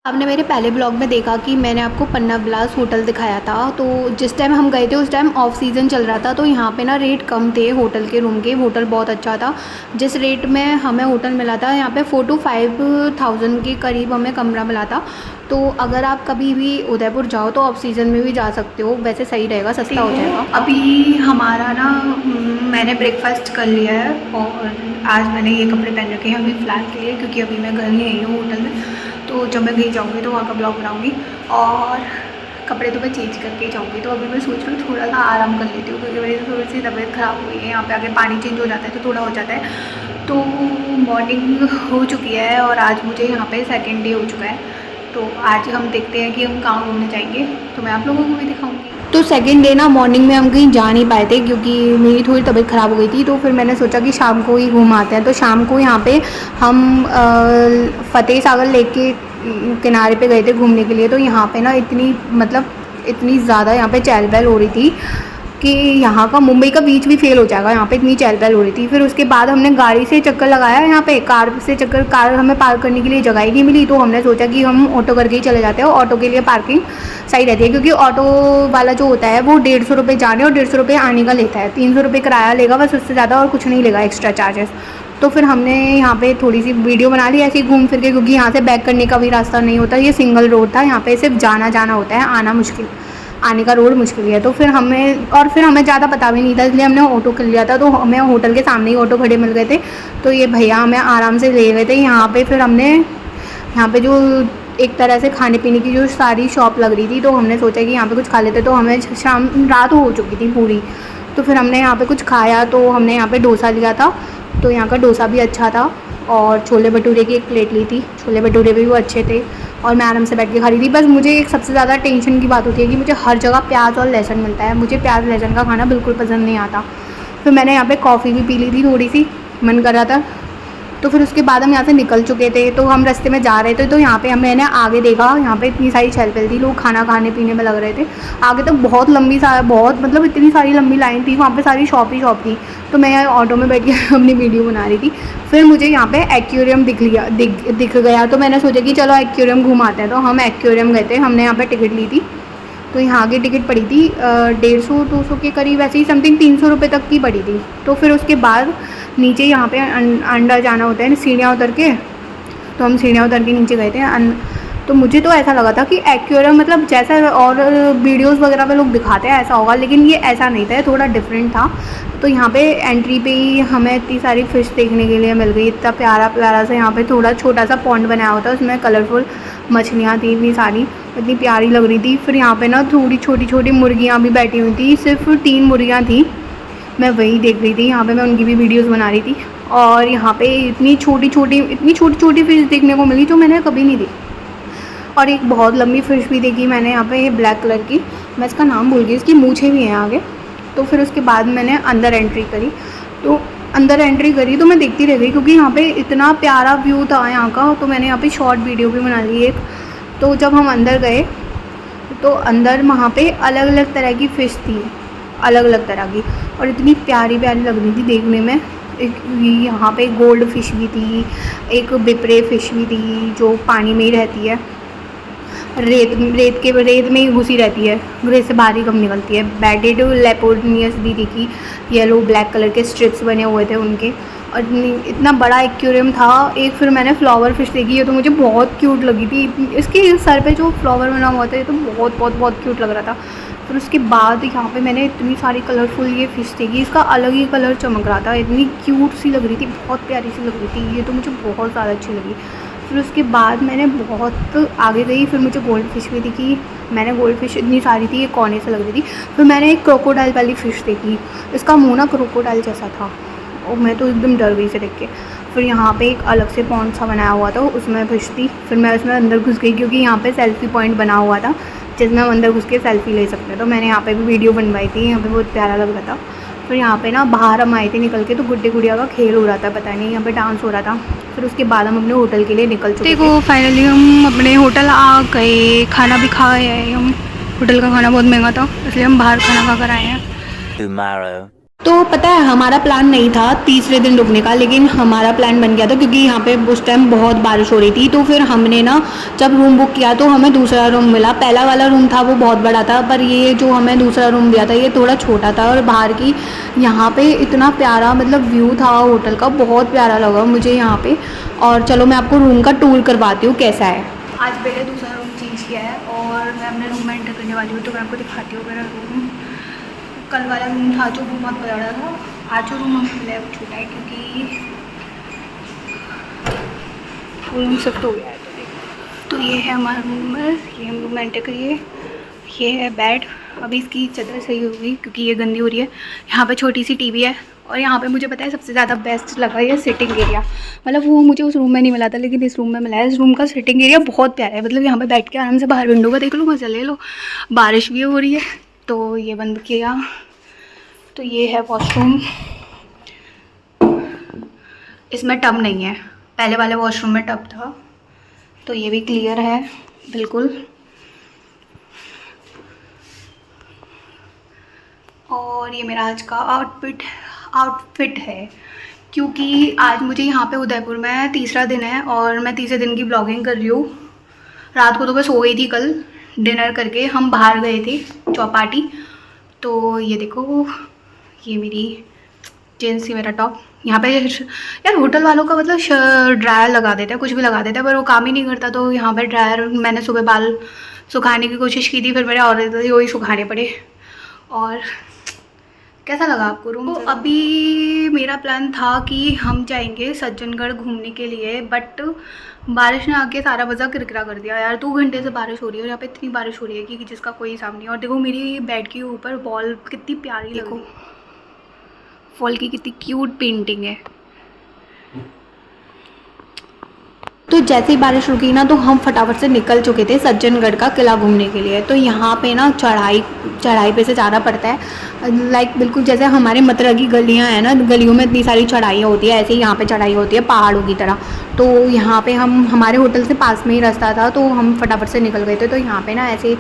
आपने मेरे पहले ब्लॉग में देखा कि मैंने आपको पन्ना विलास होटल दिखाया था। तो जिस टाइम हम गए थे उस टाइम ऑफ सीज़न चल रहा था, तो यहाँ पे ना रेट कम थे होटल के रूम के। होटल बहुत अच्छा था। जिस रेट में हमें होटल मिला था यहाँ पे 4 to 5,000 के करीब हमें कमरा मिला था। तो अगर आप कभी भी उदयपुर जाओ तो ऑफ सीज़न में भी जा सकते हो, वैसे सही रहेगा, सस्ता हो जाएगा। अभी हमारा ना मैंने ब्रेकफास्ट कर लिया है और आज मैंने ये कपड़े पहन रखे हैं अभी फ़िलहाल के लिए, क्योंकि अभी मैं घर नहीं आई हूँ होटल में। तो जब मैं कहीं जाऊँगी तो वहाँ का ब्लॉग बनाऊँगी और कपड़े तो मैं चेंज करके ही जाऊँगी। तो अभी मैं सोच रही हूँ थोड़ा सा आराम कर लेती हूँ, क्योंकि मेरी थोड़ी सी तबीयत ख़राब हुई है। यहाँ पे आके पानी चेंज हो जाता है तो थोड़ा हो जाता है। तो मॉर्निंग हो चुकी है और आज मुझे यहाँ पे सेकेंड डे हो चुका है। तो आज हम देखते हैं कि हम कहाँ घूमने जाएंगे, तो मैं आप लोगों को भी दिखाऊंगी। तो सेकेंड डे ना मॉर्निंग में हम कहीं जा नहीं पाए थे, क्योंकि मेरी थोड़ी तबीयत ख़राब हो गई थी। तो फिर मैंने सोचा कि शाम को ही घूम आते हैं। तो शाम को यहाँ पे हम फतेह सागर लेक के किनारे पे गए थे घूमने के लिए। तो यहाँ पे ना इतनी ज़्यादा यहाँ पे चहल पहल हो रही थी कि यहाँ का मुंबई का बीच भी फेल हो जाएगा, यहाँ पे इतनी चहल पहल हो रही थी। फिर उसके बाद हमने गाड़ी से चक्कर लगाया यहाँ पे, कार हमें पार्क करने के लिए जगह ही नहीं मिली। तो हमने सोचा कि हम ऑटो करके ही चले जाते हैं। ऑटो के लिए पार्किंग सही रहती है, क्योंकि ऑटो वाला जो होता है वो 150 रुपये जाने और 150 रुपये आने का लेता है। 300 रुपये किराया लेगा बस, उससे ज़्यादा और कुछ नहीं लेगा एक्स्ट्रा चार्जेस। तो फिर हमने यहाँ पे थोड़ी सी वीडियो बना ली ऐसे ही घूम फिर के, क्योंकि यहाँ से बैक करने का भी रास्ता नहीं होता। ये सिंगल रोड था, यहाँ पे सिर्फ जाना होता है, आने का रोड मुश्किल है। तो फिर हमें ज़्यादा पता भी नहीं था, इसलिए हमने ऑटो कर लिया था। तो हमें होटल के सामने ही ऑटो खड़े मिल गए थे। तो ये भैया हमें आराम से ले गए थे यहाँ पे। फिर हमने यहाँ पे जो एक तरह से खाने पीने की जो सारी शॉप लग रही थी, तो हमने सोचा कि यहाँ पे कुछ खा लेते। तो हमें रात हो चुकी थी पूरी। तो फिर हमने यहाँ पे कुछ खाया। तो हमने यहाँ पे डोसा लिया था, तो यहाँ का डोसा भी अच्छा था। और छोले भटूरे की एक प्लेट ली थी, छोले भटूरे भी वो अच्छे थे और मैं आराम से बैठ के खा रही थी। बस मुझे एक सबसे ज़्यादा टेंशन की बात होती है कि मुझे हर जगह प्याज और लहसुन मिलता है, मुझे प्याज लहसुन का खाना बिल्कुल पसंद नहीं आता। फिर मैंने यहाँ पे कॉफ़ी भी पी ली थी, थोड़ी सी मन कर रहा था। तो फिर उसके बाद हम यहाँ से निकल चुके थे। तो हम रास्ते में जा रहे थे, तो यहाँ पे मैंने आगे देखा, यहाँ पे इतनी सारी चहल पहल थी, लोग खाना खाने पीने में लग रहे थे। आगे तो बहुत इतनी सारी लंबी लाइन थी, वहाँ पे सारी शॉप ही शॉप थी। तो मैं ऑटो में बैठ के अपनी वीडियो बना रही थी। फिर मुझे यहाँ पे एक्वेरियम दिख गया। तो मैंने सोचा कि चलो एक्वेरियम घुमाते हैं। तो हम एक्वेरियम गए थे, हमने यहाँ पर टिकट ली थी। तो यहाँ की टिकट पड़ी थी 150-200 के करीब, ऐसे ही समथिंग 300 रुपये तक की पड़ी थी। तो फिर उसके बाद नीचे यहाँ पे अंदर जाना होता है सीढ़ियाँ उतर के। तो हम सीढ़ियाँ उतर के नीचे गए थे। तो मुझे तो ऐसा लगा था कि एक्वेरियम मतलब जैसा और वीडियोस वगैरह पे लोग दिखाते हैं ऐसा होगा, लेकिन ये ऐसा नहीं था, थोड़ा डिफरेंट था। तो यहाँ पे एंट्री पे ही हमें इतनी सारी फ़िश देखने के लिए मिल गई। इतना प्यारा प्यारा सा यहाँ पे थोड़ा छोटा सा पॉन्ड बनाया होता है, उसमें कलरफुल मछलियाँ थी इतनी सारी, इतनी प्यारी लग रही थी। फिर यहाँ पे ना थोड़ी छोटी छोटी मुर्गियाँ भी बैठी हुई थी, सिर्फ 3 मुर्गियाँ थी, मैं वही देख रही थी। यहाँ पे मैं उनकी भी वीडियोस बना रही थी। और यहाँ पे इतनी छोटी छोटी फ़िश देखने को मिली जो मैंने कभी नहीं देखी। और एक बहुत लंबी फ़िश भी देखी मैंने यहाँ पे, ब्लैक कलर की, मैं इसका नाम भूल गई, इसकी मूँछें भी हैं आगे। तो फिर उसके बाद मैंने अंदर एंट्री करी। तो मैं देखती रह गई, क्योंकि यहाँ पे इतना प्यारा व्यू था यहाँ का। तो मैंने यहाँ पे शॉर्ट वीडियो भी बना ली एक। तो जब हम अंदर गए तो अंदर वहाँ पे अलग अलग तरह की फ़िश थी, अलग अलग तरह की, और इतनी प्यारी प्यारी लग रही थी देखने में। यहाँ पे गोल्ड फ़िश भी थी, एक बिपरे फ़िश भी थी जो पानी में ही रहती है, रेत में ही घुसी रहती है, रेत से बाहर ही कम निकलती है। बैडेड लेपोर्नियस भी दिखी, येलो ब्लैक कलर के स्ट्रिप्स बने हुए थे उनके। और इतना बड़ा एक्वेरियम था एक। फिर मैंने फ्लावर फिश देखी है, तो मुझे बहुत क्यूट लगी थी। इसके सर पे जो फ्लावर बना हुआ था ये तो बहुत बहुत बहुत क्यूट लग रहा था। फिर उसके बाद यहाँ पे मैंने इतनी सारी कलरफुल ये फ़िश देखी, इसका अलग ही कलर चमक रहा था, इतनी क्यूट सी लग रही थी, बहुत प्यारी सी लग रही थी। ये तो मुझे बहुत ज़्यादा अच्छी लगी। फिर उसके बाद मैंने बहुत आगे गई, फिर मुझे गोल्ड फिश भी दिखी। मैंने गोल्ड फिश इतनी सारी थी, ये कोने से लग रही थी। फिर मैंने एक क्रोकोडाइल वाली फ़िश देखी, इसका मुँह ना क्रोकोडाइल जैसा था और मैं तो एकदम डर गई से देख के। फिर यहाँ पे एक अलग से पॉन्ड सा बनाया हुआ था, उसमें फ़िश थी। फिर मैं उसमें अंदर घुस गई, क्योंकि यहाँ पे सेल्फ़ी पॉइंट बना हुआ था जिसमें हम अंदर घुस के सेल्फ़ी ले सकते हैं। तो मैंने यहाँ पे भी वीडियो बनवाई थी, यहाँ पे बहुत प्यारा लग रहा था। फिर यहाँ पे ना बाहर हम आए थे निकल के, तो गुड्डे गुड़िया का खेल हो रहा था, पता नहीं यहाँ पे डांस हो रहा था। फिर उसके बाद हम अपने होटल के लिए निकल चुके थे। देखो फाइनली हम अपने होटल आ गए, खाना भी खा आए हम। होटल का खाना बहुत महंगा था, इसलिए हम बाहर खाना खा कर आए हैं। तो पता है हमारा प्लान नहीं था तीसरे दिन रुकने का, लेकिन हमारा प्लान बन गया था क्योंकि यहाँ पे उस टाइम बहुत बारिश हो रही थी। तो फिर हमने ना जब रूम बुक किया तो हमें दूसरा रूम मिला। पहला वाला रूम था वो बहुत बड़ा था, पर ये जो हमें दूसरा रूम दिया था ये थोड़ा छोटा था। और बाहर की यहाँ पे इतना प्यारा मतलब व्यू था होटल का, बहुत प्यारा लगा मुझे यहाँ पे। और चलो मैं आपको रूम का टूर करवाती हूँ कैसा है। आज मैंने दूसरा रूम चेंज किया है और मैं अपने रूम में एंटर करने वाली हूँ, तो मैं आपको दिखाती हूँ मेरा रूम। कल वाला रूम था जो वो बहुत बड़ा था, आज जो रूम हमें मिला है वो छोटा है क्योंकि रूम शिफ्ट हो गया है। तो ये है हमारा रूम, ये हम रूम में एंटर करिए। ये है बेड, अभी इसकी चादर सही होगी क्योंकि ये गंदी हो रही है। यहाँ पे छोटी सी टीवी है और यहाँ पे मुझे पता है सबसे ज़्यादा बेस्ट लगा ये सिटिंग एरिया। मतलब वो मुझे उस रूम में नहीं मिला था लेकिन इस रूम में मिला है। इस रूम का सिटिंग एरिया बहुत प्यारा है, मतलब यहाँ पे बैठ के आराम से बाहर विंडो का देख लो, मज़ा ले लो। बारिश भी हो रही है तो ये बंद किया। तो ये है वॉशरूम, इसमें टब नहीं है, पहले वाले वॉशरूम में टब था। तो ये भी क्लियर है बिल्कुल। और ये मेरा आज का आउटफिट है क्योंकि आज मुझे यहाँ पे उदयपुर में तीसरा दिन है और मैं तीसरे दिन की ब्लॉगिंग कर रही हूँ। रात को तो मैं सो गई थी, कल डिनर करके हम बाहर गए थे चौपाटी। तो ये देखो, ये मेरी जीन्स, ये मेरा टॉप। यहाँ पे यार होटल वालों का मतलब ड्रायर लगा देते हैं, कुछ भी लगा देते हैं, पर वो काम ही नहीं करता। तो यहाँ पे ड्रायर, मैंने सुबह बाल सुखाने की कोशिश की थी, फिर मेरे और वही सुखाने पड़े। और कैसा लगा आपको रूम? तो अभी मेरा प्लान था कि हम जाएंगे सज्जनगढ़ घूमने के लिए, बट बारिश ने आके सारा मज़ा किरकिरा कर दिया यार। 2 घंटे से बारिश हो रही है और यहाँ पे इतनी बारिश हो रही है कि जिसका कोई हिसाब नहीं। और देखो मेरी बेड के ऊपर वॉल कितनी प्यारी, देखो वॉल की कितनी क्यूट पेंटिंग है। तो जैसे ही बारिश रुकी ना तो हम फटाफट से निकल चुके थे सज्जनगढ़ का किला घूमने के लिए। तो यहाँ पे ना चढ़ाई पे से जाना पड़ता है, लाइक बिल्कुल जैसे हमारे मथुरा की गलियाँ हैं ना, गलियों में इतनी सारी चढ़ाइयाँ होती है, ऐसे ही यहाँ पे चढ़ाई होती है पहाड़ों की तरह। तो यहाँ पे हमारे होटल से पास में ही रास्ता था तो हम फटाफट से निकल गए थे। तो यहाँ पे ना ऐसे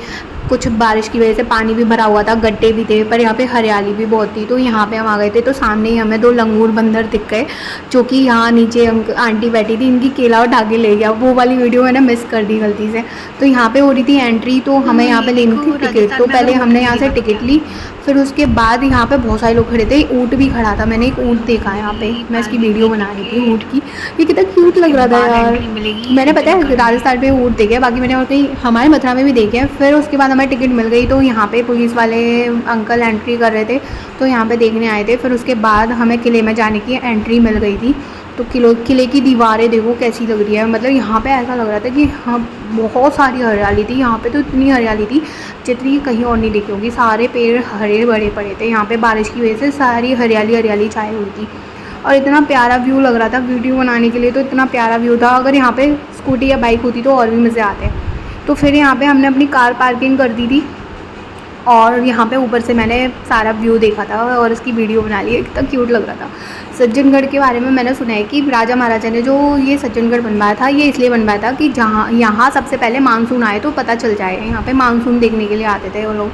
कुछ बारिश की वजह से पानी भी भरा हुआ था, गड्ढे भी थे, पर यहाँ पे हरियाली भी बहुत थी। तो यहाँ पे हम आ गए थे तो सामने ही हमें 2 लंगूर बंदर दिख गए जो कि यहाँ नीचे आंटी बैठी थी, इनकी केला उठा के ले गया। वो वाली वीडियो मैंने मिस कर दी गलती से। तो यहाँ पे हो रही थी एंट्री, तो हमें यहाँ पे लेनी थी टिकट। तो पहले हमने यहाँ से टिकट ली, फिर उसके बाद यहाँ पे बहुत सारे लोग खड़े थे। ऊँट भी खड़ा था, मैंने एक ऊँट देखा यहाँ पे, मैं इसकी वीडियो बना रही थी ऊँट की। ये कितना क्यूट लग रहा था यार। मैंने पता है राजस्थान पे ऊँट देखे, बाकी मैंने और कहीं हमारे मथुरा में भी देखे हैं। फिर उसके बाद हमें टिकट मिल गई, तो यहाँ पे पुलिस वाले अंकल एंट्री कर रहे थे तो यहाँ पे देखने आए थे। फिर उसके बाद हमें किले में जाने की एंट्री मिल गई थी। तो किले की दीवारें देखो कैसी लग रही है, मतलब यहाँ पे ऐसा लग रहा था कि हाँ बहुत सारी हरियाली थी। यहाँ पे तो इतनी हरियाली थी जितनी कहीं और नहीं दिखी होगी, सारे पेड़ हरे भरे पड़े थे। यहाँ पे बारिश की वजह से सारी हरियाली छाई हुई थी और इतना प्यारा व्यू लग रहा था वीडियो बनाने के लिए। तो इतना प्यारा व्यू था, अगर यहाँ पे स्कूटी या बाइक होती तो और भी मज़े आते। तो फिर यहाँ पे हमने अपनी कार पार्किंग कर दी थी और यहाँ पे ऊपर से मैंने सारा व्यू देखा था और इसकी वीडियो बना ली। इतना क्यूट लग रहा था। सज्जनगढ़ के बारे में मैंने सुना है कि राजा महाराजा ने जो ये सज्जनगढ़ बनवाया था, ये इसलिए बनवाया था कि जहाँ यहाँ सबसे पहले मानसून आए तो पता चल जाए। यहाँ पे मानसून देखने के लिए आते थे वो लोग,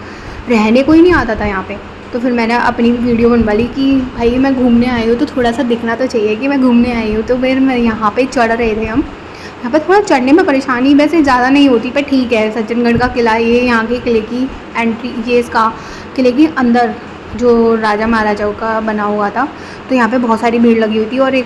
रहने कोई नहीं आता था यहाँ पे। तो फिर मैंने अपनी वीडियो बनवा ली कि भाई मैं घूमने आई हूँ तो थोड़ा सा दिखना तो चाहिए कि मैं घूमने आई हूँ। तो फिर मैं यहाँ पर चढ़ रहे थे हम। यहाँ पर थोड़ा चढ़ने में परेशानी वैसे ज़्यादा नहीं होती, पर ठीक है। सज्जनगढ़ का किला, ये यहाँ के किले की एंट्री, ये इसका किले के अंदर जो राजा महाराजाओं का बना हुआ था। तो यहाँ पे बहुत सारी भीड़ लगी हुई थी। और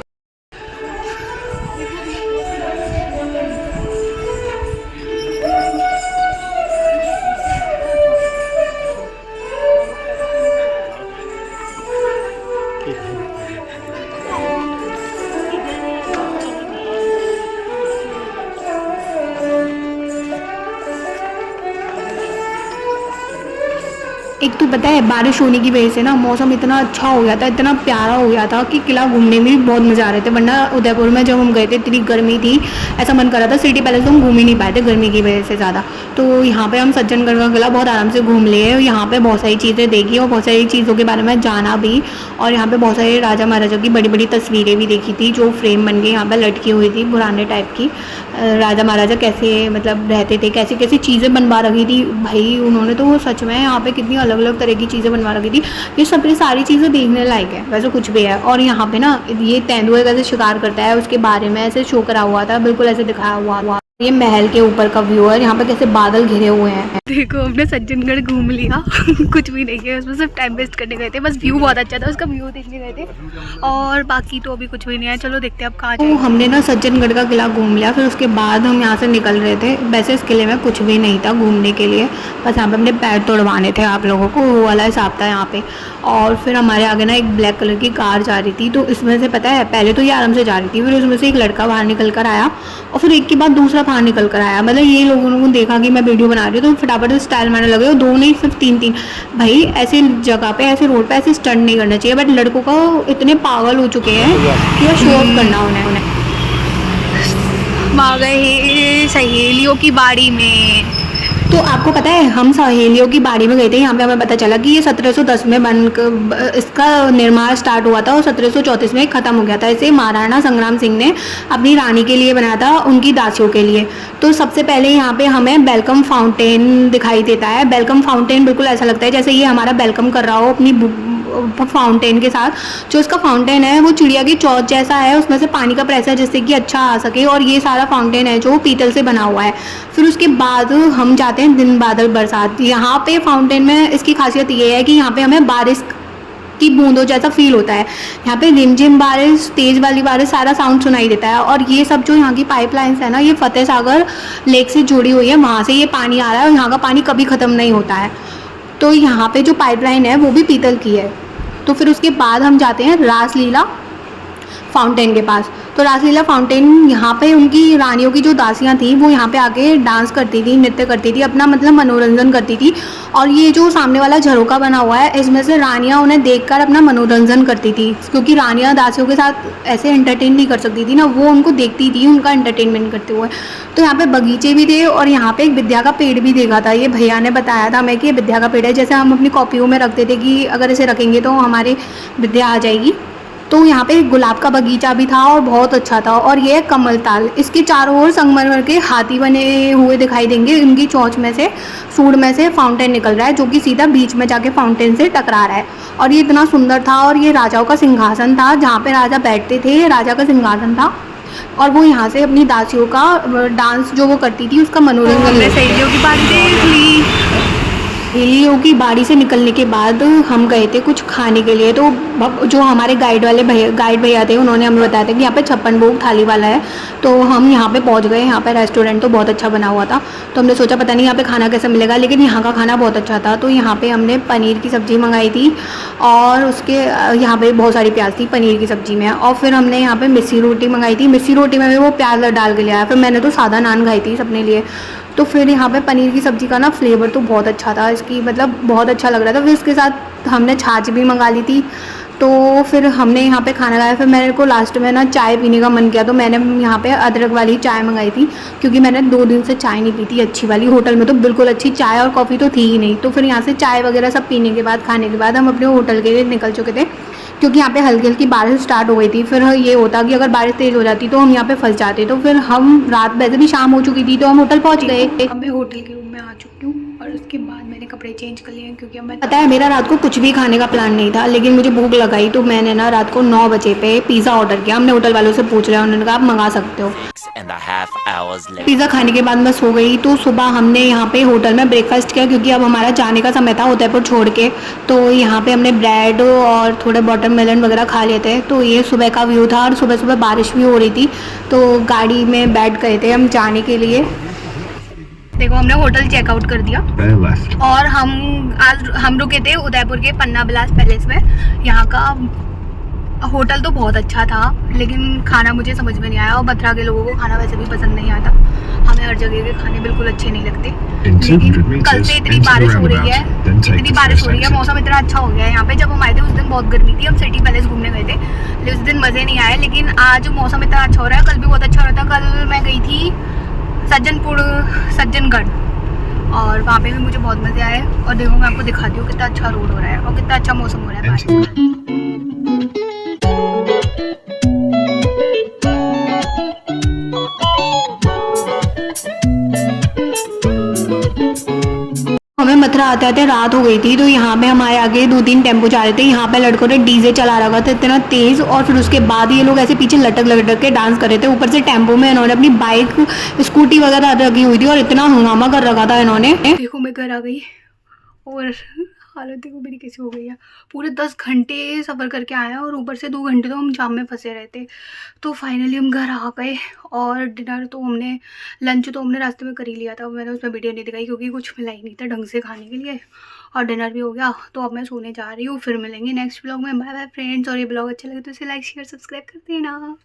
एक तो पता है बारिश होने की वजह से ना मौसम इतना अच्छा हो गया था, इतना प्यारा हो गया था कि किला घूमने में भी बहुत मज़ा आ रहे थे। वरना उदयपुर में जब हम गए थे इतनी गर्मी थी, ऐसा मन कर रहा था सिटी पैलेस तो हम घूम ही नहीं पाए थे गर्मी की वजह से ज़्यादा। तो यहाँ पे हम सज्जनगढ़ का किला बहुत आराम से घूम लिए। यहाँ पे बहुत सारी चीज़ें देखी और बहुत सारी चीज़ों के बारे में जाना भी। और यहाँ पे बहुत सारे राजा महाराजा की बड़ी बड़ी तस्वीरें भी देखी थी जो फ्रेम बन के यहाँ पर लटकी हुई थी, पुराने टाइप की। राजा महाराजा कैसे मतलब रहते थे, कैसी कैसी चीज़ें बनवा रखी थी भाई उन्होंने। तो वो सच में यहाँ पे कितनी अलग अलग तरह की चीज़ें बनवा रखी थी। ये सब सारी चीज़ें देखने लायक है, वैसे कुछ भी है। और यहाँ पे ना ये तेंदुए कैसे शिकार करता है उसके बारे में ऐसे शो करा हुआ था, बिल्कुल ऐसे दिखाया हुआ। ये महल के ऊपर का व्यू है, यहाँ पे कैसे बादल घिरे हुए हैं। देखो हमने सज्जनगढ़ घूम लिया कुछ भी नहीं है उसमें, सिर्फ टाइम वेस्ट करने गए थे, बस व्यू बहुत अच्छा था, उसका व्यू देखने गए थे और बाकी तो अभी कुछ भी नहीं है। चलो देखते हैं अब कहाँ जाएंगे। हमने ना सज्जनगढ़ का किला घूम लिया, फिर उसके बाद हम यहाँ से निकल रहे थे। वैसे इस किले में कुछ भी नहीं था घूमने के लिए, बस यहाँ पे अपने पैर तोड़वाने थे आप लोगों को, वो वाला हिसाब था यहाँ पे। और फिर हमारे आगे ना एक ब्लैक कलर की कार जा रही थी, तो इसमें से पता है पहले तो ये आराम से जा रही थी, फिर उसमें से एक लड़का बाहर निकल कर आया और फिर एक के बाद दूसरा बाहर निकल कर आया। मतलब ये लोगों ने देखा कि मैं वीडियो बना रही हूँ तो फटाफट से स्टाइल मारने लगे, और दो नहीं सिर्फ तीन तीन। भाई ऐसे जगह पे ऐसे रोड पे ऐसे स्टंट नहीं करना चाहिए, बट लड़कों का इतने पागल हो चुके हैं कि शो ऑफ करना उन्हें। आ गए सहेलियों की बाड़ी में। तो आपको पता है हम सहेलियों की बाड़ी में गए थे, यहाँ पे हमें पता चला कि ये 1710 में इसका निर्माण स्टार्ट हुआ था और 1734 में ख़त्म हो गया था। इसे महाराणा संग्राम सिंह ने अपनी रानी के लिए बनाया था, उनकी दासियों के लिए। तो सबसे पहले यहाँ पे हमें वेलकम फाउंटेन दिखाई देता है। वेलकम फाउंटेन बिल्कुल ऐसा लगता है जैसे ये हमारा वेलकम कर रहा हो अपनी फाउंटेन के साथ। जो इसका फाउंटेन है वो चिड़िया की चोंच जैसा है, उसमें से पानी का प्रेशर जिससे कि अच्छा आ सके, और ये सारा फाउंटेन है जो पीतल से बना हुआ है। फिर उसके बाद हम जाते हैं दिन बादल बरसात। यहाँ पे फाउंटेन में इसकी खासियत ये है कि यहाँ पे हमें बारिश की बूंदों जैसा फील होता है। यहाँ पे रिमझिम बारिश, तेज वाली बारिश, सारा साउंड सुनाई देता है। और ये सब जो यहाँ की पाइपलाइंस है ना, ये फतेह सागर लेक से जुड़ी हुई है, वहाँ से ये पानी आ रहा है और यहाँ का पानी कभी ख़त्म नहीं होता है। तो यहाँ पे जो पाइपलाइन है वो भी पीतल की है। तो फिर उसके बाद हम जाते हैं रासलीला फाउंटेन के पास। तो रासलीला फाउंटेन यहाँ पे उनकी रानियों की जो दासियाँ थी वो यहाँ पे आके डांस करती थी, नृत्य करती थी, अपना मतलब मनोरंजन करती थी। और ये जो सामने वाला झरोका बना हुआ है इसमें से रानियाँ उन्हें देखकर अपना मनोरंजन करती थी, क्योंकि रानियाँ दासियों के साथ ऐसे एंटरटेन नहीं कर सकती थी ना, वो उनको देखती थी उनका एंटरटेनमेंट करते हुए। तो यहाँ पे बगीचे भी थे और यहाँ पे एक विद्या का पेड़ भी देखा था। ये भैया ने बताया था हमें कि ये विद्या का पेड़ है, जैसे हम अपनी कॉपियों में रखते थे कि अगर इसे रखेंगे तो हमारी विद्या आ जाएगी। तो यहाँ पे गुलाब का बगीचा भी था और बहुत अच्छा था। और ये कमल ताल, इसके चारों ओर संगमरमर के हाथी बने हुए दिखाई देंगे, इनकी चोंच में से, सूंड में से फाउंटेन निकल रहा है जो कि सीधा बीच में जाके फाउंटेन से टकरा रहा है। और ये इतना सुंदर था। और ये राजाओं का सिंहासन था, जहाँ पे राजा बैठते थे, राजा का सिंहासन था। और वो यहाँ से अपनी दासियों का डांस जो वो करती थी उसका मनोरंजन। सहेलियों की बात देख ली। सहेलियों की बाड़ी से निकलने के बाद हम गए थे कुछ खाने के लिए। तो जो हमारे गाइड भैया थे उन्होंने हमें बताया था कि यहाँ पे 56 भोग थाली वाला है। तो हम यहाँ पे पहुँच गए। यहाँ पे रेस्टोरेंट तो बहुत अच्छा बना हुआ था, तो हमने सोचा पता नहीं यहाँ पे खाना कैसा मिलेगा, लेकिन यहाँ का खाना बहुत अच्छा था। तो यहाँ पे हमने पनीर की सब्ज़ी मंगाई थी और उसके यहाँ पे बहुत सारी प्याज थी पनीर की सब्ज़ी में। और फिर हमने यहाँ पे मिस्सी रोटी मंगाई थी, मिस्सी रोटी में भी वो प्याज डाल के लिया। फिर मैंने तो सादा नान खाई थी सबने लिए। तो फिर यहाँ पे पनीर की सब्ज़ी का ना फ्लेवर तो बहुत अच्छा था, इसकी मतलब बहुत अच्छा लग रहा था। फिर इसके साथ हमने छाछ भी मंगा ली थी। तो फिर हमने यहाँ पे खाना खाया। फिर मेरे को लास्ट में ना चाय पीने का मन किया, तो मैंने यहाँ पे अदरक वाली चाय मंगाई थी, क्योंकि मैंने 2 दिन से चाय नहीं पी थी अच्छी वाली। होटल में तो बिल्कुल अच्छी चाय और कॉफ़ी तो थी ही नहीं। तो फिर यहाँ से चाय वगैरह सब पीने के बाद, खाने के बाद हम अपने होटल के लिए निकल चुके थे, क्योंकि यहाँ पे हल्की हल्की बारिश स्टार्ट हो गई थी। फिर ये होता कि अगर बारिश तेज़ हो जाती तो हम यहाँ पे फंस जाते। तो फिर हम रात वैसे भी शाम हो चुकी थी तो हम होटल पहुँच गए। अब मैं होटल के रूम में आ चुकी हूँ और उसके बाद मैंने कपड़े चेंज कर लिए हैं, क्योंकि हमें पता है मेरा रात को कुछ भी खाने का प्लान नहीं था, लेकिन मुझे भूख लगाई तो मैंने ना रात को 9 बजे पे पिज़्ज़ा ऑर्डर किया। हमने होटल वालों से पूछ लिया, उन्होंने कहा आप मंगा सकते हो। पिज़्ज़ा खाने के बाद मैं सो गई। तो सुबह हमने यहाँ पे होटल में ब्रेकफास्ट किया, क्योंकि अब हमारा जाने का समय था उदयपुर छोड़ के। तो यहाँ पे हमने ब्रेड और थोड़े वाटरमेलन वगैरह खा लिए थे। तो ये सुबह का व्यू था और सुबह सुबह बारिश भी हो रही थी, तो गाड़ी में बैठ गए थे हम जाने के लिए। देखो हमने होटल चेकआउट कर दिया और हम रुके थे उदयपुर के पन्ना विलास पैलेस में। यहाँ का होटल तो बहुत अच्छा था, लेकिन खाना मुझे समझ में नहीं आया। और मथुरा के लोगों को खाना वैसे भी पसंद नहीं आता, हमें हर जगह के खाने बिल्कुल अच्छे नहीं लगते। लेकिन कल से इतनी बारिश हो रही है, मौसम इतना अच्छा हो गया है यहाँ पे। जब हम आए थे उस दिन बहुत गर्मी थी, हम सिटी पैलेस घूमने गए थे, उस दिन मज़े नहीं आए। लेकिन आज मौसम इतना अच्छा हो रहा है, कल भी बहुत अच्छा हो रहा था। कल मैं गई थी सज्जनगढ़ और वहाँ पे भी मुझे बहुत मज़े आए। और देखो मैं आपको दिखाती हूँ कितना अच्छा रोड हो रहा है और कितना अच्छा मौसम हो रहा है बारिश का। हमें मथुरा आते आते रात हो गई थी। तो यहाँ पे हमारे आगे 2-3 टेम्पो जा रहे थे। यहाँ पे लड़कों ने डीजे चला रखा था इतना तेज़, और फिर उसके बाद ये लोग ऐसे पीछे लटक लटक के डांस कर रहे थे। ऊपर से टेम्पो में इन्होंने अपनी बाइक स्कूटी वगैरह रखी हुई थी और इतना हंगामा कर रखा था इन्होंने। देखो मैं घर आ गई और हालत देखो मेरी कैसी हो गई है। पूरे 10 घंटे सफ़र करके आया और ऊपर से 2 घंटे तो हम जाम में फंसे रहते। तो फाइनली हम घर आ गए और डिनर तो हमने लंच तो हमने रास्ते में कर ही लिया था। मैंने उसमें वीडियो नहीं दिखाई क्योंकि कुछ मिला ही नहीं था ढंग से खाने के लिए, और डिनर भी हो गया। तो अब मैं सोने जा रही हूँ, फिर मिलेंगे नेक्स्ट ब्लॉग में। Bye bye friends. और ये ब्लॉग अच्छा लगे तो इसे लाइक शेयर सब्सक्राइब कर देना।